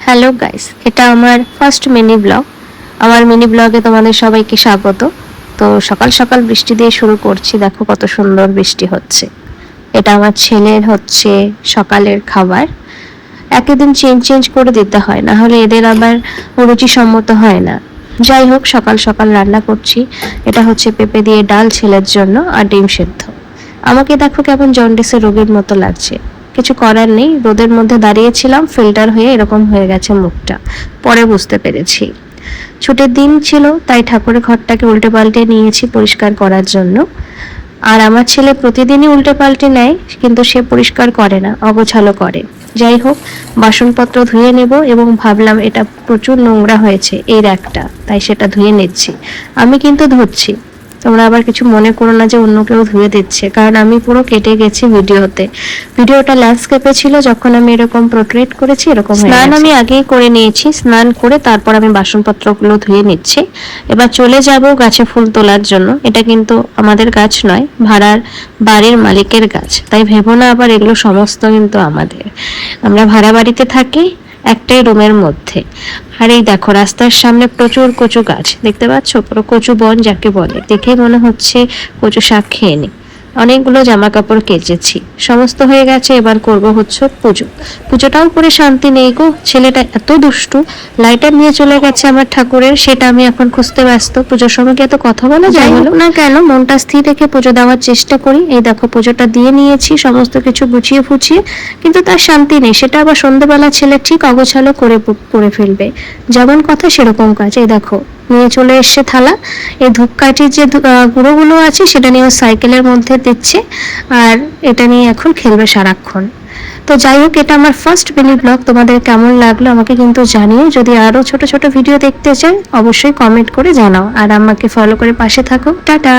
Hello guys, এটা আমার first mini blog. আমার মিনি ব্লগে তোমাদের সবাইকে স্বাগত। তো সকাল সকাল বৃষ্টি দিয়ে শুরু করছি। দেখো কত সুন্দর বৃষ্টি হচ্ছে। এটা আমার ছেলের হচ্ছে সকালের খাবার। একই দিন চেঞ্জ চেঞ্জ করে দিতে হয়, না হলে এদের আবার রুচিসম্মত হয় না। যাই হোক, সকাল সকাল রান্না করছি। এটা হচ্ছে পেঁপে দিয়ে ডাল ছেলের জন্য, আর ডিম সেদ্ধ। আমাকে দেখো কেমন জন্ডিসের রোগীর মতো লাগছে। কিছু করার নেই, রোদের মধ্যে দাঁড়িয়েছিলাম, ফিল্টার হয়ে এরকম হয়ে গেছে মুখটা। পরে বুঝতে পেরেছি ছুটির দিন ছিল, তাই ঠাকুরের ঘরটাকে উল্টে পাল্টে নিয়েছি পরিষ্কার করার জন্য। আর আমার ছেলে প্রতিদিনই উল্টে পাল্টে নেয়, কিন্তু সে পরিষ্কার করে না, অগোছালো করে। যাই হোক, বাসনপত্র ধুয়ে নেব, এবং ভাবলাম এটা প্রচুর নোংরা হয়েছে এই র্যাকটা, তাই সেটা ধুয়ে নিচ্ছি। আমি কিন্তু ধুচ্ছি, তোমরা আবার কিছু মনে করো না যে অন্য কেউ ধুয়ে দিচ্ছে, কারণ আমি পুরো কেটে গেছি ভিডিওতে। ভিডিওটা ল্যান্ডস্কেপে ছিল, যখন আমি এরকম পোর্ট্রেট করেছি এরকম স্নান আমি আগেই করে নিয়েছি। স্নান করে তারপর আমি বাসনপত্রগুলো ধুয়ে নিচ্ছি। এবার চলে যাব গাছে ফুল তোলার জন্য। এটা কিন্তু আমাদের গাছ নয়, ভাড়ার বাড়ির মালিকের গাছ, তাই ভেবো না আবার এগুলো সমস্ত কিন্তু আমাদের। আমরা ভাড়া বাড়িতে থাকি, একটাই রুমের মধ্যে। আর এই দেখো, রাস্তার সামনে প্রচুর কচু গাছ দেখতে পাচ্ছ, পুরো কচু বন যাকে বলে। দেখে মনে হচ্ছে কচু শাক খেয়ে নি। অনেকগুলো জামা কাপড় কেচেছি, সমস্ত হয়ে গেছে। এবার করব হচ্ছে পুজো। পুজোটাও করে শান্তি নেই গো, ছেলেটা এত দুষ্টু। লাইটার নিয়ে চলে গেছে আমার ঠাকুরের, সেটা আমি এখন খুঁজতে ব্যস্ত। পুজোর সময় কি এত কথা বলা যায় না কেন, মনটা স্থির রেখে পুজো দেওয়ার চেষ্টা করি। এই দেখো, পুজোটা দিয়ে নিয়েছি, সমস্ত কিছু গুছিয়ে ফুছিয়ে, কিন্তু তার শান্তি নেই। সেটা আবার সন্ধ্যেবেলা ছেলে ঠিক অগোছালো করে ফেলবে। যেমন কথা সেরকম কাজ। এই দেখো, নিয়ে চলে এসছে থালা। এই ধূপকাঠির যে গুঁড়োগুলো আছে সেটা নিয়ে সাইকেলের মধ্যে দিচ্ছে, আর এটা নিয়ে এখন খেলবে সারাক্ষণ। তো যাই হোক, এটা আমার ফার্স্ট মিনি ব্লগ। তোমাদের কেমন লাগলো আমাকে কিন্তু জানিও। যদি আরো ছোট ছোট ভিডিও দেখতে চাই অবশ্যই কমেন্ট করে জানাও, আর আমাকে ফলো করে পাশে থাকো। টাটা।